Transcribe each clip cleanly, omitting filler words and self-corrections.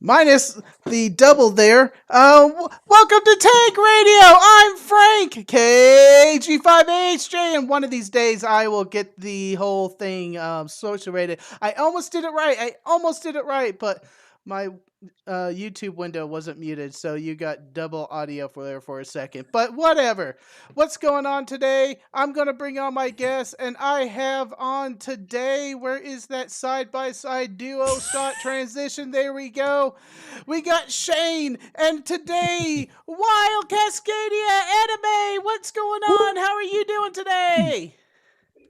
Minus the double there. Welcome to Tank Radio. I'm Frank, KG5HJ, and one of these days I will get the whole thing situated. I almost did it right, but my YouTube window wasn't muted, so you got double audio for a second. But whatever. What's going on today? I'm going to bring on my guests, and I have on today, where is that side-by-side duo shot transition? There we go. We got Shane, and today, Wild Cascadia Anime. What's going on? How are you doing today?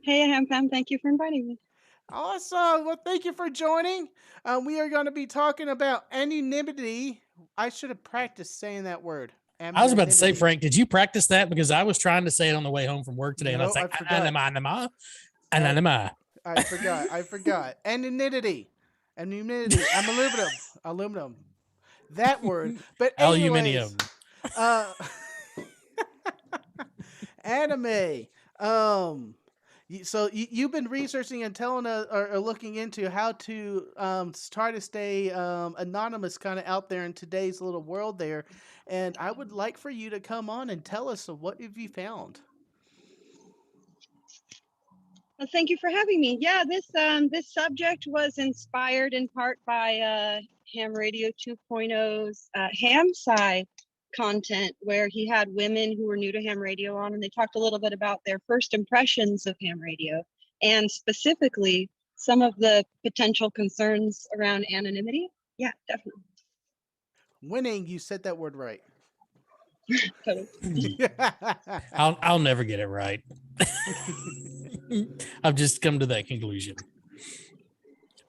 Hey, Ham. Thank you for inviting me. Awesome. Well, thank you for joining. We are going to be talking about anonymity. I should have practiced saying that word. I was about to say, Frank, did you practice that? Because I was trying to say it on the way home from work today, and I was like, anonymity. I forgot. Anonymity. Aluminum. That word. But anyways, anime. So you've been researching and telling us or looking into how to try to stay anonymous kind of out there in today's little world there. And I would like for you to come on and tell us what have you found. Well, thank you for having me. Yeah, this subject was inspired in part by Ham Radio 2.0's Ham Sci content, where he had women who were new to ham radio on, and they talked a little bit about their first impressions of ham radio, and specifically some of the potential concerns around anonymity. Yeah, definitely. Winning, you said that word right. Totally. I'll never get it right. I've just come to that conclusion.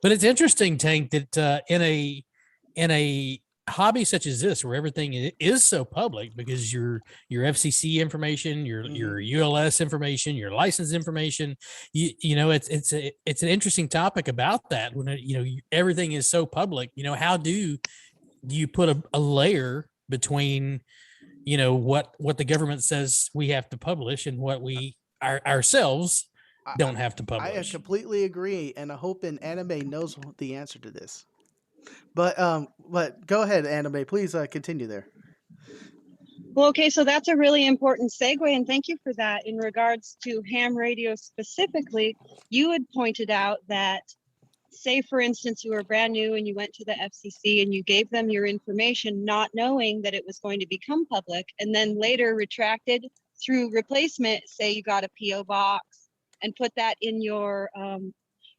But it's interesting, Tank, that in a hobby such as this, where everything is so public, because your FCC information, your ULS information, your license information, you know, it's an interesting topic about that. When everything is so public, how do you put a layer between what the government says we have to publish and what we ourselves don't have to publish? I completely agree, and I hope an anime knows the answer to this. But go ahead, Anime. Please continue there. Well, okay, so that's a really important segue, and thank you for that. In regards to ham radio specifically, you had pointed out that, say, for instance, you were brand new and you went to the FCC and you gave them your information, not knowing that it was going to become public, and then later retracted through replacement. Say you got a PO box and put that in your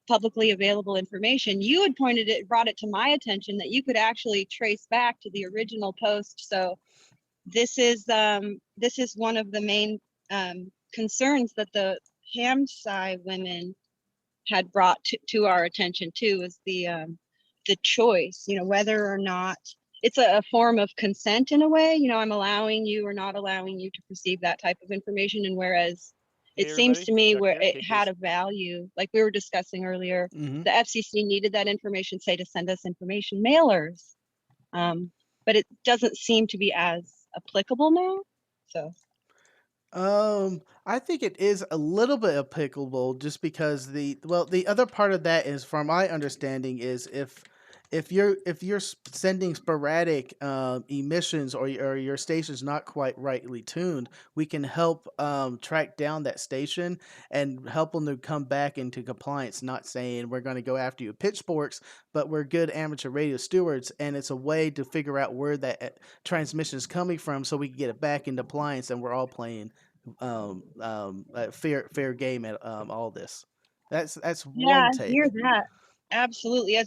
publicly available information. You had brought it to my attention that you could actually trace back to the original post. So this is one of the main concerns that the ham sci women had brought to our attention too, is the choice, whether or not it's a form of consent in a way. I'm allowing you or not allowing you to receive that type of information, and whereas it seems to me where it had a value, like we were discussing earlier, the FCC needed that information, say, to send us information mailers, but it doesn't seem to be as applicable now. So I think it is a little bit applicable, just because the other part of that is, from my understanding, is if you're sending sporadic emissions, or your station's not quite rightly tuned, we can help track down that station and help them to come back into compliance. Not saying we're going to go after you with pitchforks, but we're good amateur radio stewards, and it's a way to figure out where that transmission is coming from, so we can get it back into compliance, and we're all playing fair game at all this. That's one take. I hear that. Absolutely.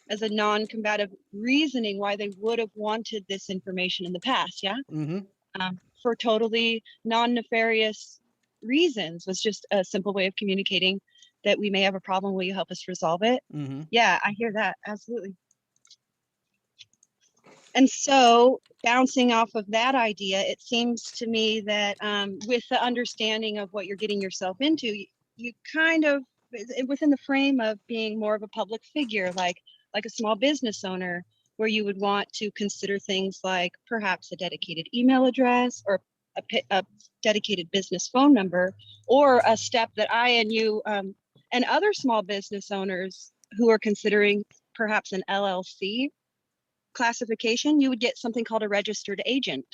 As a non-combative reasoning why they would have wanted this information in the past, for totally non-nefarious reasons, was just a simple way of communicating that we may have a problem. Will you help us resolve it? Yeah, I hear that. Absolutely. And so, bouncing off of that idea, it seems to me that with the understanding of what you're getting yourself into, you kind of, within the frame of being more of a public figure, like a small business owner, where you would want to consider things like perhaps a dedicated email address or a dedicated business phone number, or a step that I and you and other small business owners who are considering perhaps an LLC classification, you would get something called a registered agent,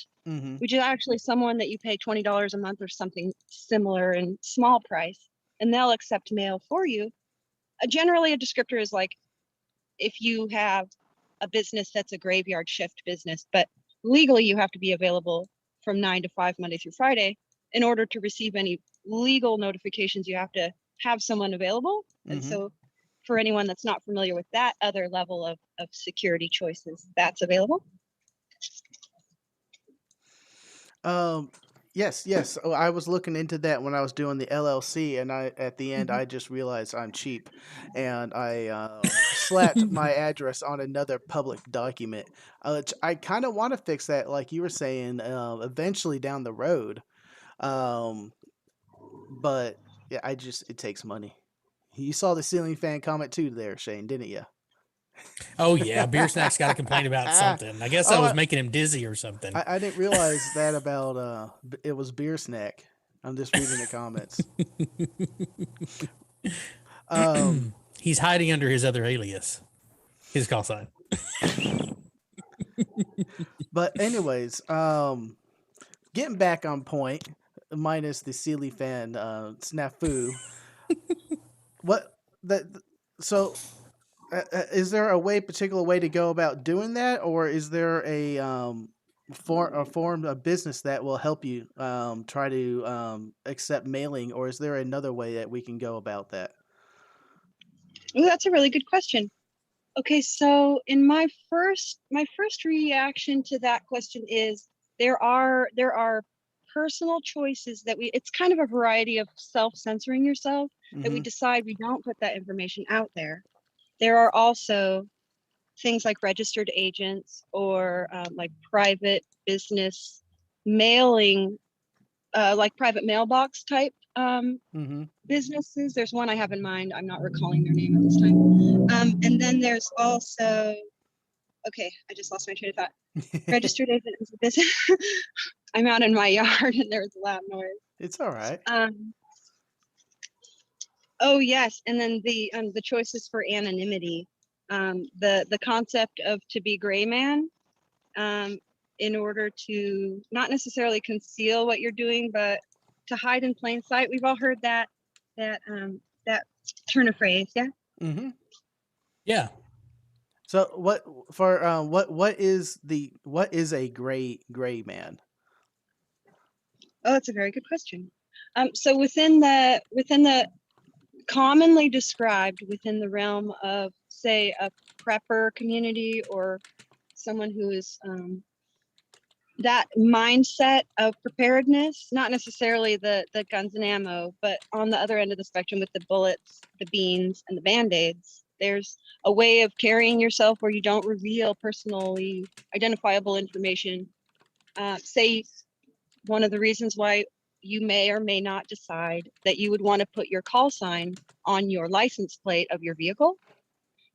which is actually someone that you pay $20 a month or something similar in small price, and they'll accept mail for you. Generally, a descriptor is like if you have a business that's a graveyard shift business, but legally you have to be available from 9 to 5 Monday through Friday. In order to receive any legal notifications, you have to have someone available. And so for anyone that's not familiar with that other level of security choices, that's available. Yes. Oh, I was looking into that when I was doing the LLC, and at the end I just realized I'm cheap, and I slapped my address on another public document. I kind of want to fix that, like you were saying, eventually down the road. Um, but yeah, it takes money. You saw the ceiling fan comment too there, Shane, didn't you? Oh yeah, Beer Snack's got to complain about something. I guess I Oh, was making him dizzy or something. I didn't realize that about it was beer snack. I'm just reading the comments. He's hiding under his other alias, his call sign. But anyways, getting back on point, minus the Sealy fan snafu. What that so is there a particular way to go about doing that, or is there a form of business that will help you try to accept mailing, or is there another way that we can go about that? Ooh, that's a really good question. Okay, so in my first reaction to that question is there are personal choices that it's kind of a variety of self-censoring yourself that we decide we don't put that information out there. There are also things like registered agents or like private business mailing, like private mailbox type businesses. There's one I have in mind. I'm not recalling their name at this time. And then there's also, okay, I just lost my train of thought. Registered agent is a business. I'm out in my yard and there's a loud noise. It's all right. Oh yes, and then the choices for anonymity, the concept of to be gray man, in order to not necessarily conceal what you're doing, but to hide in plain sight. We've all heard that turn of phrase, yeah. Yeah. So what is a gray man? Oh, that's a very good question. So within the commonly described within the realm of, say, a prepper community or someone who is that mindset of preparedness, not necessarily the guns and ammo, but on the other end of the spectrum with the bullets, the beans, and the band-aids, there's a way of carrying yourself where you don't reveal personally identifiable information. Say one of the reasons why you may or may not decide that you would want to put your call sign on your license plate of your vehicle.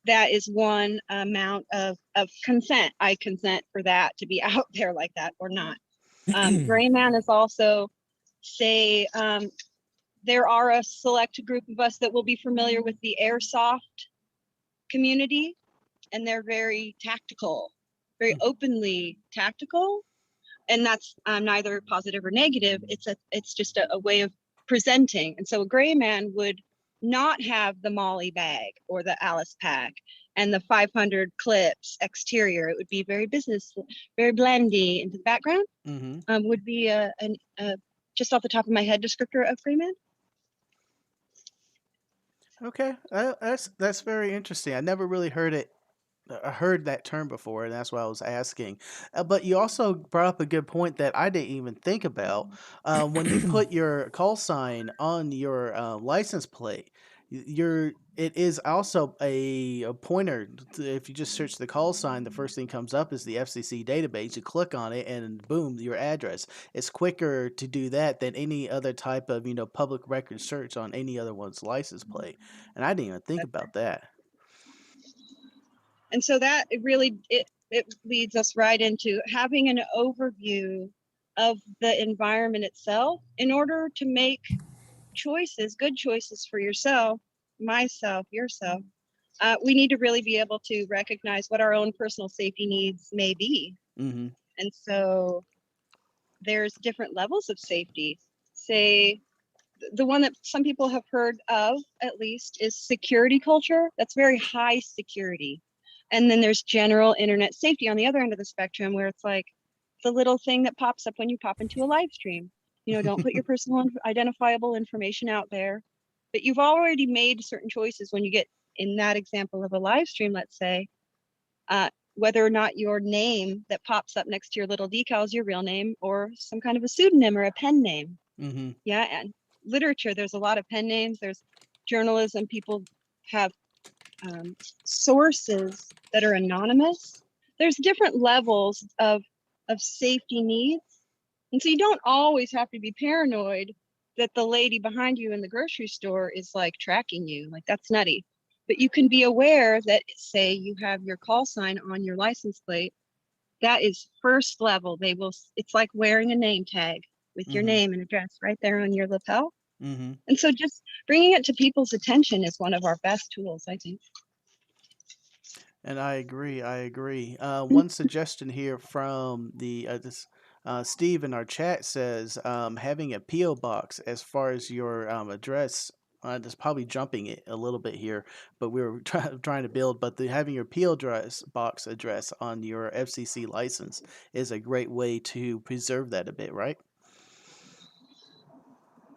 That is one amount of consent. I consent for that to be out there like that or not. Gray man is also, say, there are a select group of us that will be familiar with the airsoft community, and they're very tactical, very openly tactical. And that's neither positive or negative. It's just a way of presenting. And so a gray man would not have the Molly bag or the Alice pack and the 500 clips exterior. It would be very business, very blendy into the background. Would be a just off the top of my head descriptor of gray man. Okay, that's very interesting. I never really heard that term before, and that's why I was asking. But you also brought up a good point that I didn't even think about. When you put your call sign on your license plate, it is also a pointer. If you just search the call sign, the first thing comes up is the FCC database. You click on it, and boom, your address. It's quicker to do that than any other type of public record search on any other one's license plate. And I didn't even think about that. And so that it leads us right into having an overview of the environment itself in order to make choices, good choices for yourself, myself, yourself. We need to really be able to recognize what our own personal safety needs may be. Mm-hmm. And so there's different levels of safety. Say, the one that some people have heard of, at least, is security culture. That's very high security. And then there's general internet safety on the other end of the spectrum, where it's like the little thing that pops up when you pop into a live stream. Don't put your personal identifiable information out there. But you've already made certain choices when you get in that example of a live stream, let's say, whether or not your name that pops up next to your little decal is your real name or some kind of a pseudonym or a pen name. Mm-hmm. Yeah, and literature, there's a lot of pen names. There's journalism, people have sources that are anonymous. There's different levels of safety needs. And so you don't always have to be paranoid that the lady behind you in the grocery store is like tracking you. Like, that's nutty. But you can be aware that, say, you have your call sign on your license plate. That is first level. It's like wearing a name tag with your name and address right there on your lapel. Mm-hmm. And so just bringing it to people's attention is one of our best tools, I think. And I agree. One suggestion here from this Steve in our chat says having a PO box as far as your address. That's probably jumping it a little bit here, but we were trying to build. But having your PO box address on your FCC license is a great way to preserve that a bit, right?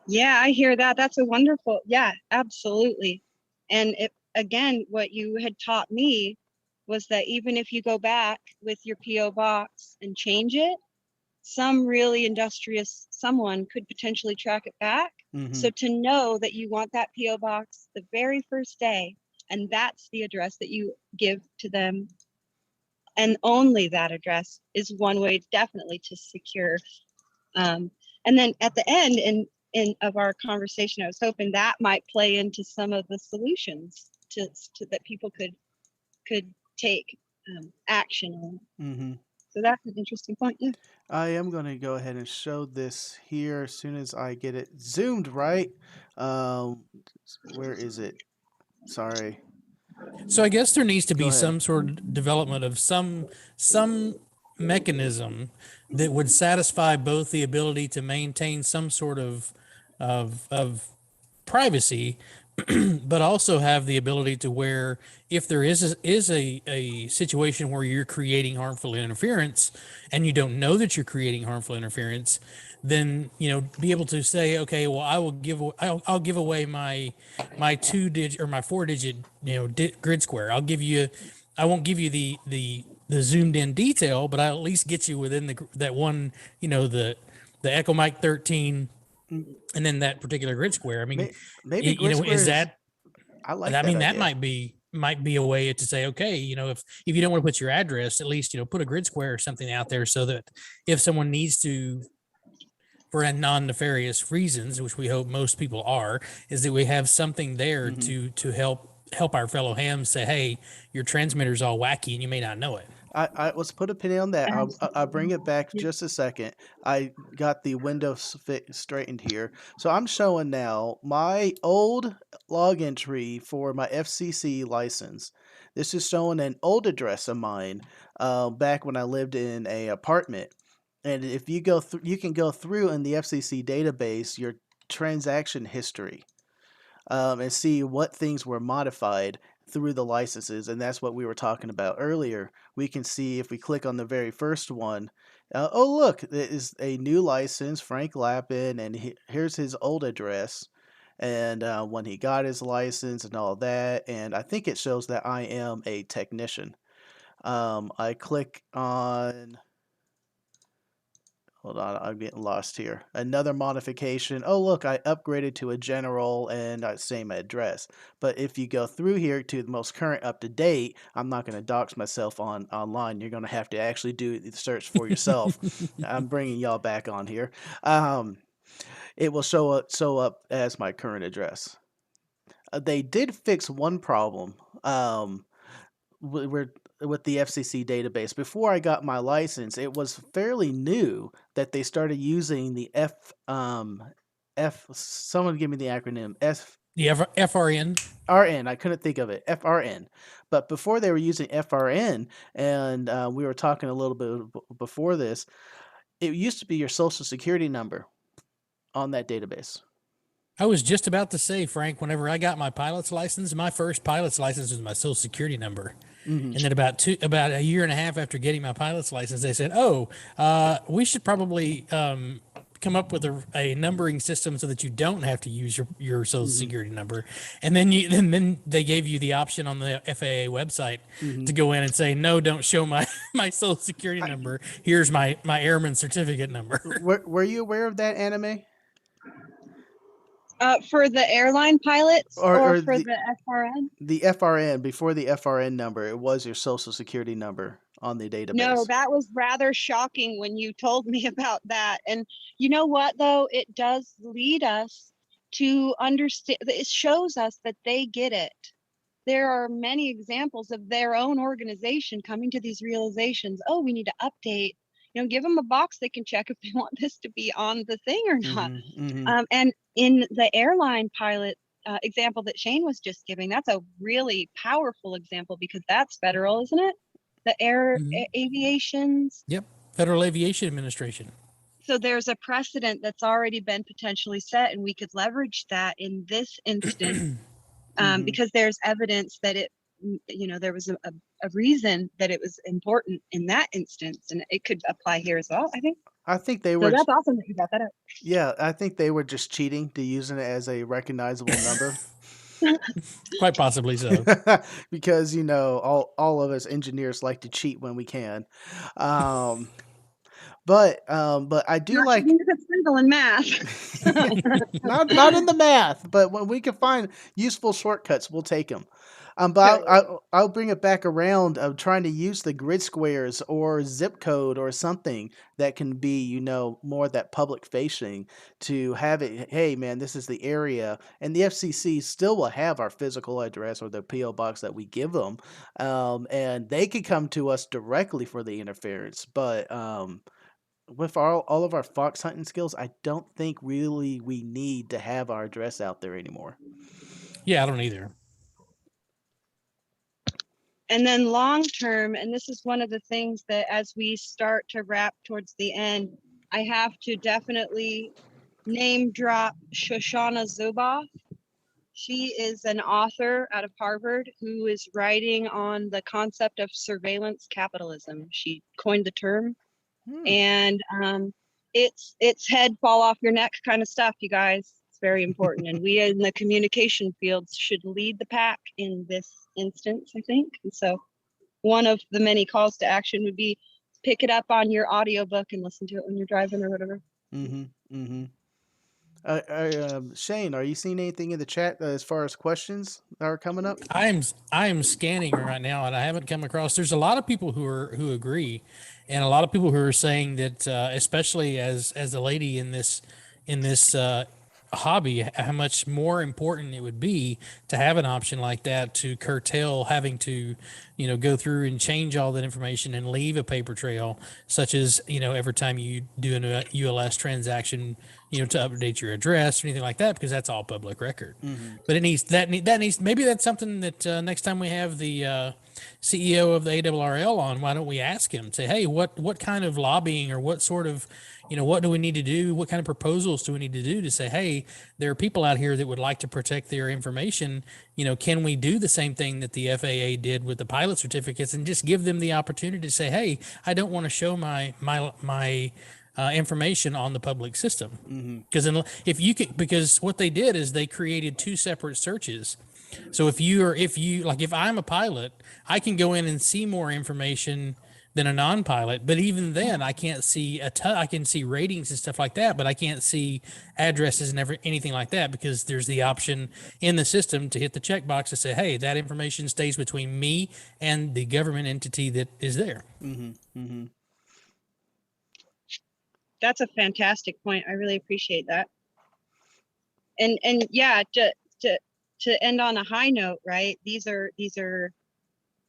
Yeah, I hear that. That's a wonderful, yeah, absolutely. And again, what you had taught me was that even if you go back with your PO box and change it, some really industrious someone could potentially track it back. Mm-hmm. So to know that you want that PO box the very first day, and that's the address that you give to them, and only that address, is one way definitely to secure. And then at the end of our conversation, I was hoping that might play into some of the solutions to that people could take action on. Mm-hmm. So that's an interesting point. Yeah. I am going to go ahead and show this here as soon as I get it zoomed right. Where is it? Sorry. So I guess there needs to Go be ahead. some sort of development of some mechanism that would satisfy both the ability to maintain some sort of privacy, but also have the ability to where if there is a situation where you're creating harmful interference and you don't know that you're creating harmful interference, then be able to say, okay, well, I'll give away my 2-digit or my 4-digit grid square. I won't give you the zoomed in detail, but I'll at least get you within that one, the Echo Mike 13 and then that particular grid square. I mean, maybe grid square is that? I like. I mean, that that might be a way to say, okay, if you don't want to put your address, at least put a grid square or something out there so that if someone needs to, for non-nefarious reasons, which we hope most people are, is that we have something there to help our fellow hams say, hey, your transmitter's all wacky and you may not know it. Let's put a pin on that. I'll bring it back just a second. I got the windows straightened here. So I'm showing now my old log entry for my FCC license. This is showing an old address of mine back when I lived in a apartment. And if you go through, you can go through in the FCC database your transaction history and see what things were modified through the licenses, and that's what we were talking about earlier. We can see if we click on the very first one, oh look, it is a new license, Frank Lappin, and here's his old address, and when he got his license and all that, and I think it shows that I am a technician. I click on, Hold on, I'm getting lost here. Another modification. Oh, look, I upgraded to a general and same address. But if you go through here to the most current up to date, I'm not going to dox myself online. You're going to have to actually do the search for yourself. I'm bringing y'all back on here. It will show up as my current address. They did fix one problem. We're with the FCC database. Before I got my license, it was fairly new that they started using the someone give me the acronym The FRN. RN. I couldn't think of it. FRN. But before they were using FRN, and we were talking a little bit before this, it used to be your social security number on that database. I was just about to say, Frank, whenever I got my pilot's license, my first pilot's license was my social security number. And then about a year and a half after getting my pilot's license, they said, "Oh, we should probably come up with a numbering system so that you don't have to use your social security number." And then they gave you the option on the FAA website to go in and say, "No, don't show my social security number. Here's my airman certificate number." Were you aware of that, Anime? For the airline pilots or for the FRN? The FRN, before the FRN number, it was your social security number on the database. No, that was rather shocking when you told me about that. And you know what, though? It does lead us to understand. It shows us that they get it. There are many examples of their own organization coming to these realizations. Oh, we need to update. Give them a box they can check if they want this to be on the thing or not. And in the airline pilot example that Shane was just giving, that's a really powerful example because that's federal, isn't it? The aviations. Yep. Federal Aviation Administration. So there's a precedent that's already been potentially set, and we could leverage that in this instance because there's evidence that there was a reason that it was important in that instance, and it could apply here as well, I think they were. So that's awesome that you got that up. Yeah, I think they were just cheating to using it as a recognizable number. Quite possibly so. Because all of us engineers like to cheat when we can. But I do not like simple in math. not in the math, but when we can find useful shortcuts, we'll take them. But I'll bring it back around of trying to use the grid squares or zip code or something that can be, more that public facing to have it. Hey, man, this is the area, and the FCC still will have our physical address or the PO box that we give them, and they could come to us directly for the interference. But with all of our fox hunting skills, I don't think really we need to have our address out there anymore. Yeah, I don't either. And then long term, and this is one of the things that as we start to wrap towards the end, I have to definitely name drop Shoshana Zuboff. She is an author out of Harvard who is writing on the concept of surveillance capitalism. She coined the term. And it's head fall off your neck kind of stuff, you guys. It's very important. And we in the communication fields should lead the pack in this instance, I think. And so one of the many calls to action would be pick it up on your audiobook and listen to it when you're driving or whatever. Shane, are you seeing anything in the chat as far as questions that are coming up? I am scanning right now, and I haven't come across. There's a lot of people who agree, and a lot of people who are saying that, especially as a lady in this hobby, how much more important it would be to have an option like that to curtail having to, go through and change all that information and leave a paper trail, such as, every time you do a ULS transaction, to update your address or anything like that, because that's all public record. But it needs maybe that's something that next time we have the CEO of the ARRL on, why don't we ask him, say, hey, what kind of lobbying or what sort of, what do we need to do? What kind of proposals do we need to do to say, hey, there are people out here that would like to protect their information. Can we do the same thing that the FAA did with the pilot certificates and just give them the opportunity to say, hey, I don't want to show my information on the public system. Because because what they did is they created two separate searches. So if I'm a pilot, I can go in and see more information than a non-pilot. But even then, I can't see I can see ratings and stuff like that, but I can't see addresses and anything like that, because there's the option in the system to hit the checkbox to say, hey, that information stays between me and the government entity that is there. That's a fantastic point. I really appreciate that. And yeah, to end on a high note, right? These are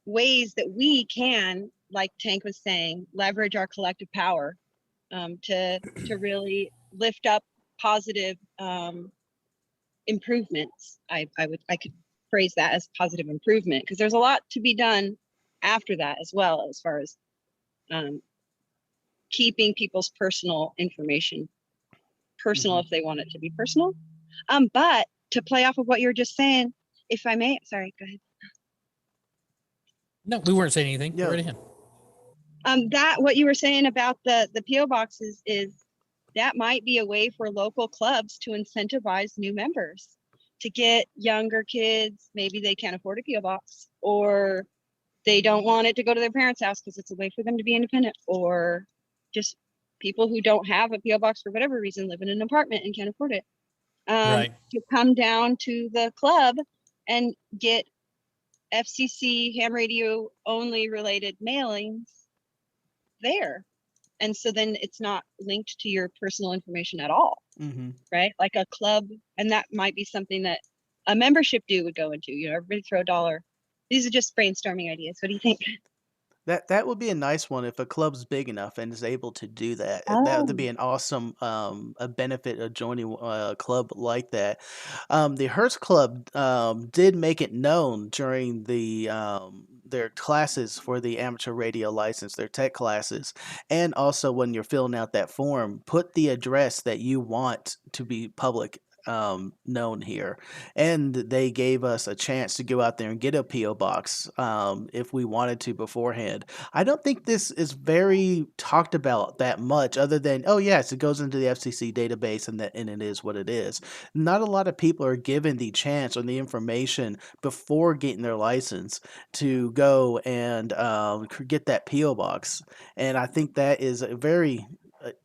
ways that we can, like Tank was saying, leverage our collective power to really lift up positive improvements. I could phrase that as positive improvement, because there's a lot to be done after that as well, as far as keeping people's personal information personal if they want it to be personal. But to play off of what you were just saying, if I may, sorry, go ahead. No, we weren't saying anything. Yeah. Go right ahead. That what you were saying about the PO boxes is that might be a way for local clubs to incentivize new members to get younger kids. Maybe they can't afford a PO box, or they don't want it to go to their parents' house because it's a way for them to be independent, or just people who don't have a PO box for whatever reason, live in an apartment and can't afford it. Right. To come down to the club and get FCC ham radio only related mailings there. And so then it's not linked to your personal information at all, right? Like a club, and that might be something that a membership due would go into, everybody throw $1. These are just brainstorming ideas. What do you think? That would be a nice one if a club's big enough and is able to do that. Oh. That would be an awesome a benefit of joining a club like that. The Hertz Club did make it known during the their classes for the amateur radio license, their tech classes, and also when you're filling out that form, put the address that you want to be public known here, and they gave us a chance to go out there and get a PO box if we wanted to beforehand. I don't think this is very talked about that much, other than, oh yes, it goes into the FCC database and it is what it is. Not a lot of people are given the chance or the information before getting their license to go and get that PO box, and I think that is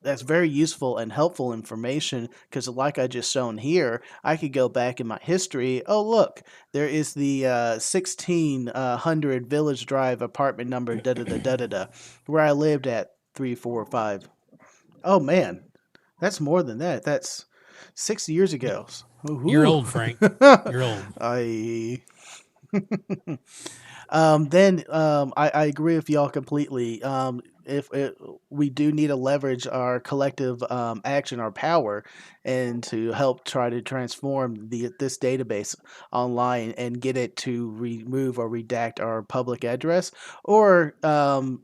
that's very useful and helpful information, because like I just shown here, I could go back in my history. Oh look, there is the 1600 Village Drive apartment number da where I lived at 3, 4, 5. Oh man, that's more than that. That's 6 years ago. Ooh. You're old, Frank. You're old. I agree with y'all completely. We do need to leverage our collective action, our power, and to help try to transform this database online and get it to remove or redact our public address, or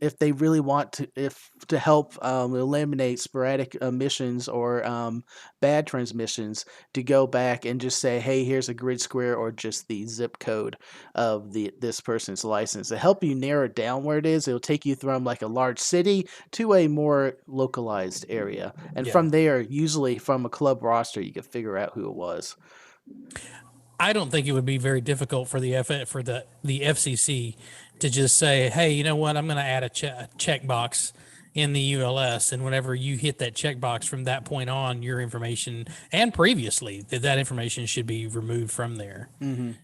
if they really want to help eliminate sporadic emissions or bad transmissions, to go back and just say, hey, here's a grid square or just the zip code of this person's license. To help you narrow down where it is, it'll take you from like a large city to a more localized area, and from there, usually from a club roster, you can figure out who it was. I don't think it would be very difficult for the FCC to just say, hey, you know what, I'm going to add a checkbox in the ULS, and whenever you hit that checkbox from that point on, your information and previously that information should be removed from there,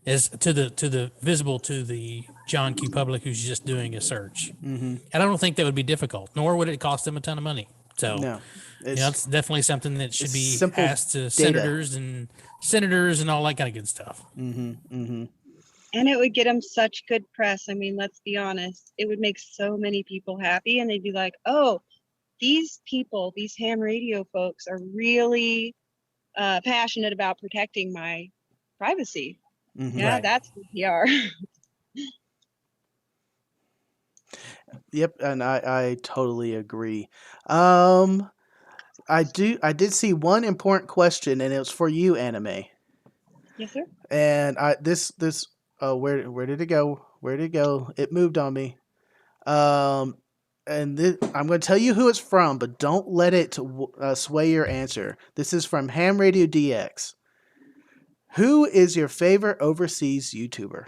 as to the visible to the John Q public who's just doing a search. And I don't think that would be difficult, nor would it cost them a ton of money. So no, it's definitely something that should be asked to data. senators and all that kind of good stuff. And it would get them such good press. I mean, let's be honest. It would make so many people happy, and they'd be like, oh, these people, these ham radio folks are really passionate about protecting my privacy. Yeah, right. That's PR. Yep, and I totally agree. I did see one important question, and it was for you, Anime. Yes, sir. And where did it go? Where did it go? It moved on me. And I'm going to tell you who it's from, but don't let it sway your answer. This is from Ham Radio DX. Who is your favorite overseas YouTuber?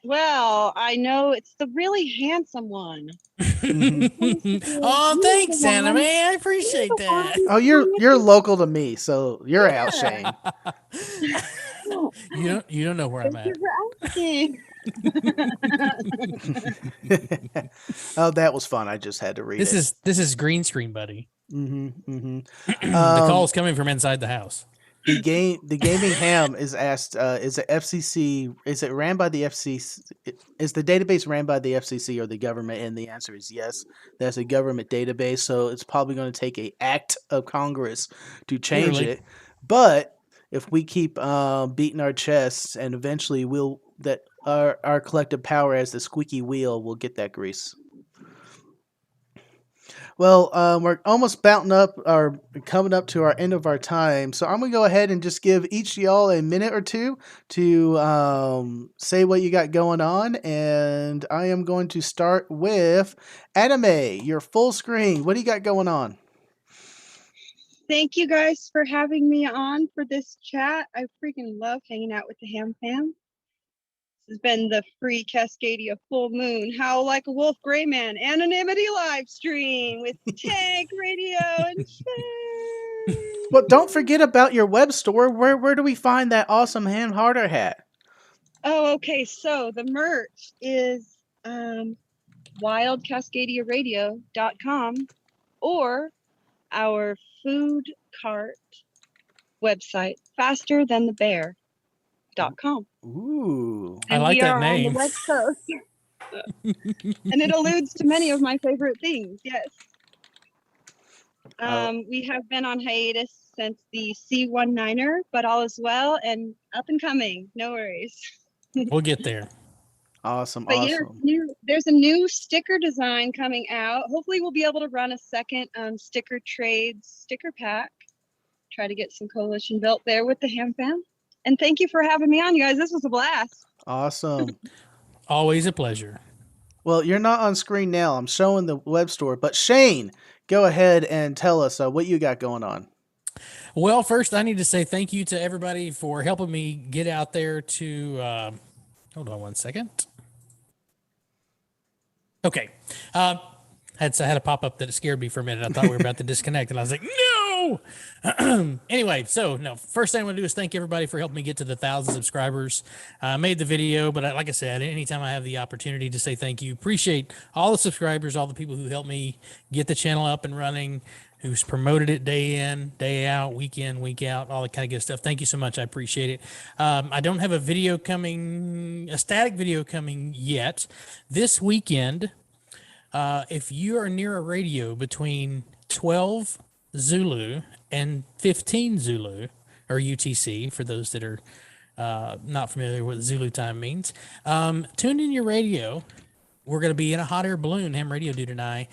Well, I know it's the really handsome one. Oh, thanks, Anime. I appreciate that. Oh, you're local to me, so you're out, Shane. You don't know where I'm Thank at. you for asking. Oh, that was fun. I just had to read This it. is green screen, buddy. The The call is coming from inside the house. The gaming ham is asked, is the FCC, is it ran by the FCC? Is the database ran by the FCC or the government? And the answer is yes. That's a government database, so it's probably going to take a act of Congress to change Clearly. it. But if we keep beating our chests, and eventually our collective power as the squeaky wheel will get that grease. Well, we're almost coming up to our end of our time. So I'm going to go ahead and just give each of y'all a minute or two to say what you got going on. And I am going to start with Anime, your full screen. What do you got going on? Thank you guys for having me on for this chat. I freaking love hanging out with the Ham Fam. This has been the free Cascadia full moon howl like a wolf gray man anonymity live stream with Tank Radio and Shane. Well, don't forget about your web store. Where do we find that awesome hand harder hat? Oh, okay. So the merch is wildcascadiaradio.com or our food cart website, fasterthanthebear.com. Ooh. I like that On name. the West Coast. And it alludes to many of my favorite things. Yes. We have been on hiatus since the C19er, but all is well and up and coming. No worries. We'll get there. Awesome. But awesome. yeah, there's a new sticker design coming out. Hopefully we'll be able to run a second sticker trades sticker pack. Try to get some coalition built there with the Ham Fam. And thank you for having me on, you guys. This was a blast. Awesome. Always a pleasure. Well, you're not on screen now. I'm showing the web store. But Shane, go ahead and tell us what you got going on. Well, first, I need to say thank you to everybody for helping me get out there to hold on one second. Okay. I had a pop-up that scared me for a minute. I thought we were about to disconnect, and I was like, no! Anyway, first thing I want to do is thank everybody for helping me get to the 1,000 subscribers. I made the video, but like I said, anytime I have the opportunity to say thank you, appreciate all the subscribers, all the people who helped me get the channel up and running, who's promoted it day in, day out, week in, week out, all that kind of good stuff. Thank you so much. I appreciate it. I don't have a static video coming yet. This weekend, if you are near a radio between 12 Zulu and 15 Zulu, or UTC, for those that are not familiar with what Zulu time means, tune in your radio. We're going to be in a hot air balloon, Ham Radio Dude and I.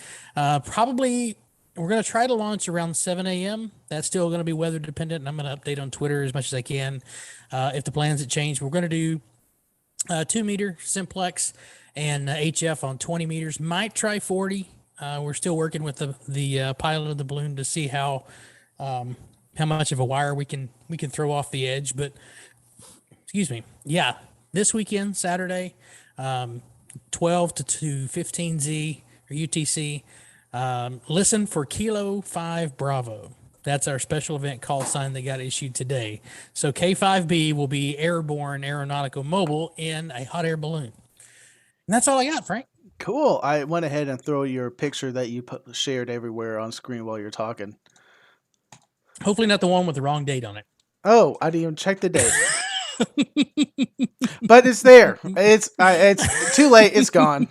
Probably, we're going to try to launch around 7 a.m. That's still going to be weather dependent, and I'm going to update on Twitter as much as I can. If the plans have changed, we're going to do 2-meter simplex and HF on 20 meters. Might try 40. We're still working with the pilot of the balloon to see how much of a wire we can throw off the edge. But excuse me, yeah, this weekend, Saturday, 12 to 15Z or UTC. Listen for Kilo 5 Bravo. That's our special event call sign that got issued today. So K5B will be airborne aeronautical mobile in a hot air balloon. And that's all I got, Frank. Cool. I went ahead and throw your picture that you shared everywhere on screen while you're talking. Hopefully not the one with the wrong date on it. Oh, I didn't even check the date. But it's there. It's too late. It's gone.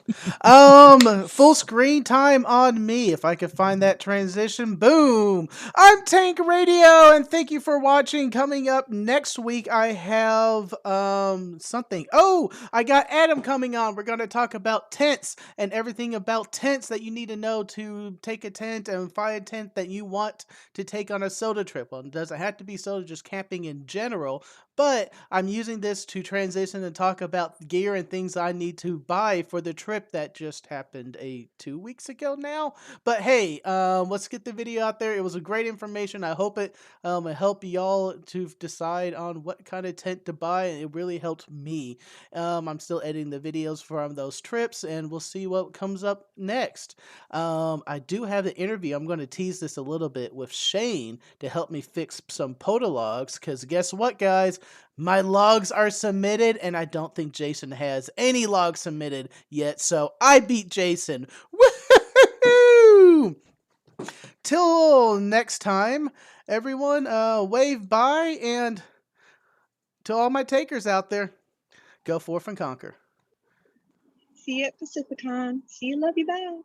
Full screen time on me. If I could find that transition. Boom. I'm Tank Radio, and thank you for watching. Coming up next week, I have something. Oh, I got Adam coming on. We're going to talk about tents and everything about tents that you need to know to take a tent and find a tent that you want to take on a soda trip. Well, it doesn't have to be soda, just camping in general. but I'm using this to transition and talk about gear and things I need to buy for the trip that just happened 2 weeks ago now. But hey, let's get the video out there. It was a great information. I hope it help y'all to decide on what kind of tent to buy. It really helped me. I'm still editing the videos from those trips, and we'll see what comes up next. I do have the interview. I'm going to tease this a little bit with Shane to help me fix some podologs, because guess what, guys? My logs are submitted, and I don't think Jason has any logs submitted yet, so I beat Jason. Woohoo! Till next time, everyone, wave bye, and to all my takers out there, go forth and conquer. See you at Pacificon. See you, love you, bye.